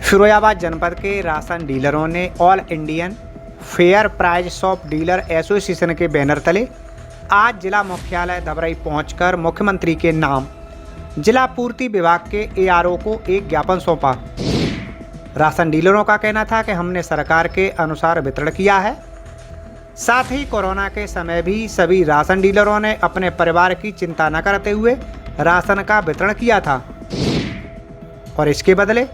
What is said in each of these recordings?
फिरोजाबाद जनपद के राशन डीलरों ने all Indian fair price shop dealer association के बैनर तले आज जिला मुख्यालय धबरई पहुंचकर मुख्यमंत्री के नाम जिला पूर्ति विभाग के एआरओ को एक ज्ञापन सौंपा। राशन डीलरों का कहना था कि हमने सरकार के अनुसार वितरण किया है। साथ ही कोरोना के समय भी सभी राशन डीलरों ने अपने परिवार की चिंता न करते हुए राशन का वितरण किया था और इसके बदले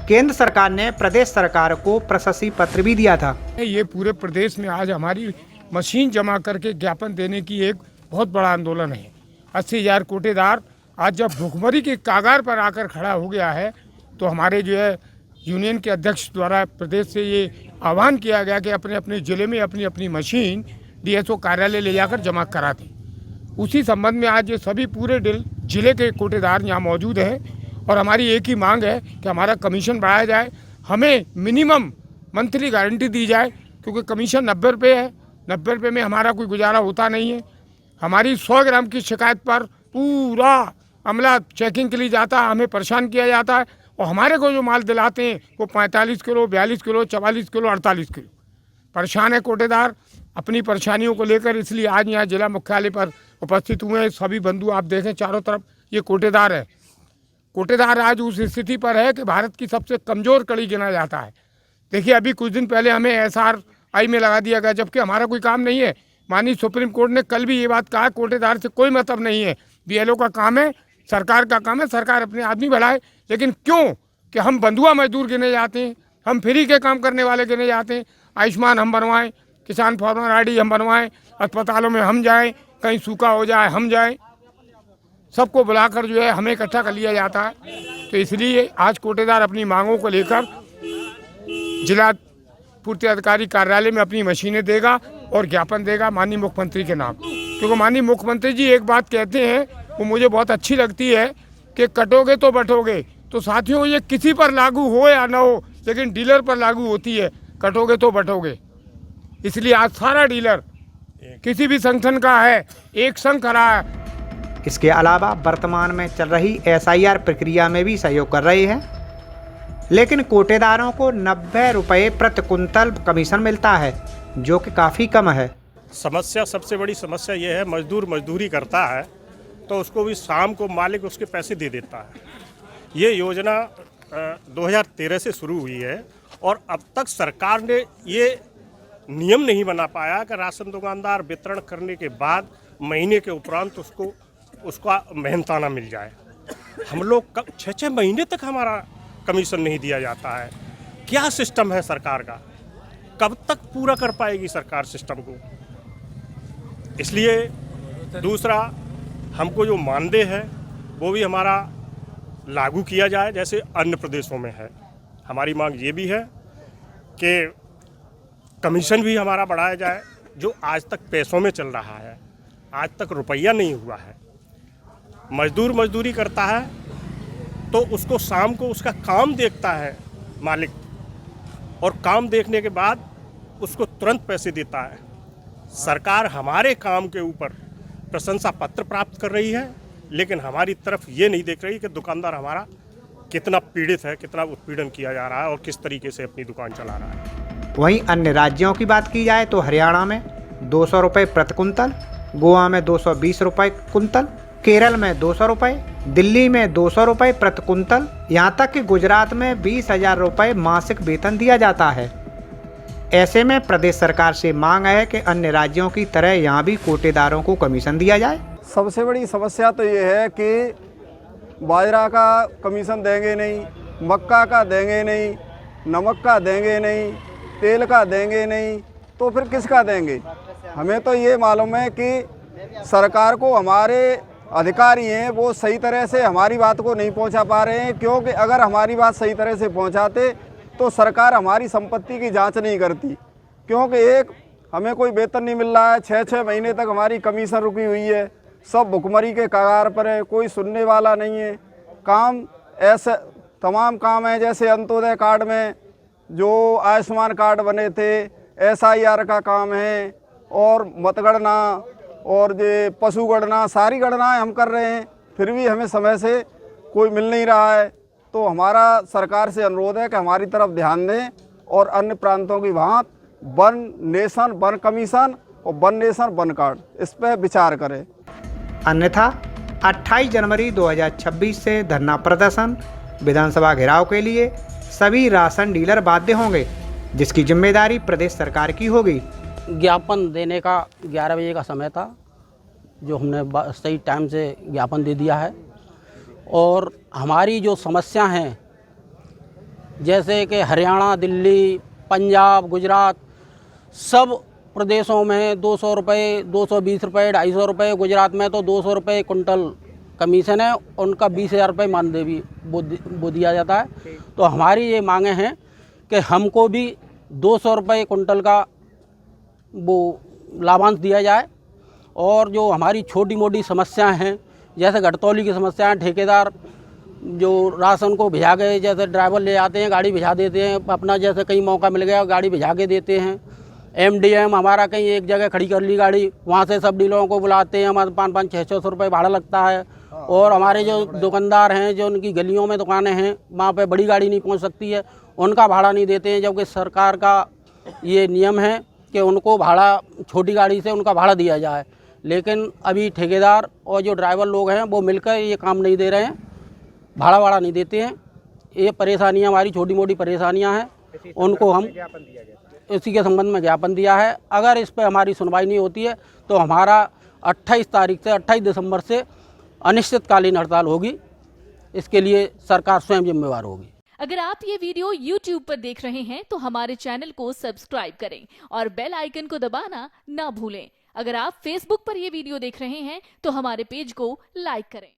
केंद्र सरकार ने प्रदेश सरकार को प्रशस्ति पत्र भी दिया था। ये पूरे प्रदेश में आज हमारी मशीन जमा करके ज्ञापन देने की एक बहुत बड़ा आंदोलन है। 80,000 कोटेदार आज जब भुखमरी के कागार पर आकर खड़ा हो गया है तो हमारे जो है यूनियन के अध्यक्ष द्वारा प्रदेश से ये आह्वान किया गया कि अपने अपने ज़िले में अपनी अपनी मशीन डीएसओ कार्यालय ले जाकर जमा करा दें। उसी संबंध में आज ये सभी पूरे ज़िले के कोटेदार यहाँ मौजूद हैं और हमारी एक ही मांग है कि हमारा कमीशन बढ़ाया जाए, हमें मिनिमम मंथली गारंटी दी जाए क्योंकि कमीशन 90 रुपये है। 90 रुपये में हमारा कोई गुजारा होता नहीं है। हमारी 100 ग्राम की शिकायत पर पूरा अमला चेकिंग के लिए जाता है, हमें परेशान किया जाता है और हमारे को जो माल दिलाते हैं वो 45 किलो, 42 किलो, 44 किलो, 48 किलो। परेशान है कोटेदार अपनी परेशानियों को लेकर, इसलिए आज यहाँ जिला मुख्यालय पर उपस्थित हुए हैं। सभी बंधु आप देखें चारों तरफ ये कोटेदार है। कोटेदार आज उस स्थिति पर है कि भारत की सबसे कमज़ोर कड़ी गिना जाता है। देखिए अभी कुछ दिन पहले हमें एसआरआई में लगा दिया गया जबकि हमारा कोई काम नहीं है। माननीय सुप्रीम कोर्ट ने कल भी ये बात कहा, कोटेदार से कोई मतलब नहीं है, बीएलओ का काम है, सरकार का काम है, सरकार अपने आदमी बढ़ाए। लेकिन क्यों कि हम बंधुआ मजदूर गिने जाते हैं, हम फ्री के काम करने वाले गिने जाते हैं। आयुष्मान हम बनवाएं, किसान फार्मर आईडी हम बनवाएं, अस्पतालों में हम जाएं, कहीं सूखा हो जाए हम जाएं, सबको बुलाकर जो है हमें इकट्ठा कर लिया जाता है। तो इसलिए आज कोटेदार अपनी मांगों को लेकर जिला पूर्ति अधिकारी कार्यालय में अपनी मशीनें देगा और ज्ञापन देगा माननीय मुख्यमंत्री के नाम। क्योंकि माननीय मुख्यमंत्री जी एक बात कहते हैं वो मुझे बहुत अच्छी लगती है कि कटोगे तो बटोगे। तो साथियों ये किसी पर लागू हो या ना हो लेकिन डीलर पर लागू होती है, कटोगे तो बटोगे। इसलिए आज सारा डीलर किसी भी संगठन का है एक संग खड़ा है। इसके अलावा वर्तमान में चल रही एसआईआर प्रक्रिया में भी सहयोग कर रहे हैं, लेकिन कोटेदारों को 90 रुपये प्रति कुंतल कमीशन मिलता है जो कि काफ़ी कम है। सबसे बड़ी समस्या ये है, मजदूर मजदूरी करता है तो उसको भी शाम को मालिक उसके पैसे दे देता है। ये योजना 2013 से शुरू हुई है और अब तक सरकार ने ये नियम नहीं बना पाया कि राशन दुकानदार वितरण करने के बाद महीने के उपरांत उसका मेहनताना मिल जाए। हम लोग 6-6 महीने तक हमारा कमीशन नहीं दिया जाता है। क्या सिस्टम है सरकार का, कब तक पूरा कर पाएगी सरकार सिस्टम को। इसलिए दूसरा, हमको जो मानदेय है वो भी हमारा लागू किया जाए जैसे अन्य प्रदेशों में है। हमारी मांग ये भी है कि कमीशन भी हमारा बढ़ाया जाए। जो आज तक पैसों में चल रहा है, आज तक रुपया नहीं हुआ है। मजदूर मजदूरी करता है तो उसको शाम को उसका काम देखता है मालिक और काम देखने के बाद उसको तुरंत पैसे देता है। सरकार हमारे काम के ऊपर प्रशंसा पत्र प्राप्त कर रही है लेकिन हमारी तरफ ये नहीं देख रही कि दुकानदार हमारा कितना पीड़ित है, कितना उत्पीड़न किया जा रहा है और किस तरीके से अपनी दुकान चला रहा है। वहीं अन्य राज्यों की बात की जाए तो हरियाणा में 200 रुपये प्रति कुंतल, गोवा में 220 रुपये कुंतल, केरल में 200 रुपये, दिल्ली में 200 रुपये प्रति कुंतल, यहाँ तक कि गुजरात में 20,000 रुपये मासिक वेतन दिया जाता है। ऐसे में प्रदेश सरकार से मांग है कि अन्य राज्यों की तरह यहाँ भी कोटेदारों को कमीशन दिया जाए। सबसे बड़ी समस्या तो ये है कि बाजरा का कमीशन देंगे नहीं, मक्का का देंगे नहीं, नमक का देंगे नहीं, तेल का देंगे नहीं, तो फिर किसका देंगे। हमें तो ये मालूम है कि सरकार को हमारे अधिकारी हैं वो सही तरह से हमारी बात को नहीं पहुंचा पा रहे हैं, क्योंकि अगर हमारी बात सही तरह से पहुंचाते तो सरकार हमारी संपत्ति की जांच नहीं करती। क्योंकि एक हमें कोई वेतन नहीं मिल रहा है, 6-6 महीने तक हमारी कमीशन रुकी हुई है, सब भुखमरी के कगार पर है, कोई सुनने वाला नहीं है। काम ऐसे तमाम काम है जैसे अंत्योदय कार्ड में जो आयुष्मान कार्ड बने थे, एसआईआर का काम है और मतगणना और ये पशु गणना, सारी गणनाएं हम कर रहे हैं, फिर भी हमें समय से कोई मिल नहीं रहा है। तो हमारा सरकार से अनुरोध है कि हमारी तरफ ध्यान दें और अन्य प्रांतों की भांति वन नेशन वन कमीशन और वन नेशन वन कार्ड इस पर विचार करें। अन्यथा 28 जनवरी 2026 से धरना प्रदर्शन, विधानसभा घेराव के लिए सभी राशन डीलर बाध्य होंगे, जिसकी जिम्मेदारी प्रदेश सरकार की होगी। ज्ञापन देने का 11 बजे का समय था, जो हमने सही टाइम से ज्ञापन दे दिया है। और हमारी जो समस्या हैं, जैसे कि हरियाणा, दिल्ली, पंजाब, गुजरात, सब प्रदेशों में 200 रुपये, 220 रुपये, 250 रुपये, गुजरात में तो 200 रुपये कुंटल कमीशन है, उनका 20,000 रुपये मानदेय वो दिया जाता है। तो हमारी ये मांगे हैं कि हमको भी 200 रुपये कुंटल का वो लाभांश दिया जाए। और जो हमारी छोटी मोटी समस्याएं हैं, जैसे घटतौली की समस्याएं, ठेकेदार जो राशन को भिजा गए, जैसे ड्राइवर ले आते हैं, गाड़ी भिजा देते हैं, अपना जैसे कहीं मौका मिल गया गाड़ी भिजा के देते हैं। एमडीएम हमारा कहीं एक जगह खड़ी कर ली गाड़ी, वहाँ से सब डीलरों को बुलाते हैं, हमारे 500-600 रुपये भाड़ा लगता है। और हमारे जो दुकानदार हैं, जो उनकी गलियों में दुकानें हैं, वहाँ पे बड़ी गाड़ी नहीं पहुँच सकती है, उनका भाड़ा नहीं देते हैं, जबकि सरकार का ये नियम है कि उनको भाड़ा, छोटी गाड़ी से उनका भाड़ा दिया जाए। लेकिन अभी ठेकेदार और जो ड्राइवर लोग हैं वो मिलकर ये काम नहीं दे रहे हैं, भाड़ा नहीं देते हैं। ये परेशानियाँ, हमारी छोटी मोटी परेशानियाँ हैं, उनको हम इसी के संबंध में ज्ञापन दिया है। अगर इस पर हमारी सुनवाई नहीं होती है तो हमारा 28 दिसंबर से अनिश्चितकालीन हड़ताल होगी। इसके लिए सरकार स्वयं जिम्मेवार होगी। अगर आप ये वीडियो YouTube पर देख रहे हैं तो हमारे चैनल को सब्सक्राइब करें और बेल आइकन को दबाना ना भूलें। अगर आप Facebook पर ये वीडियो देख रहे हैं तो हमारे पेज को लाइक करें।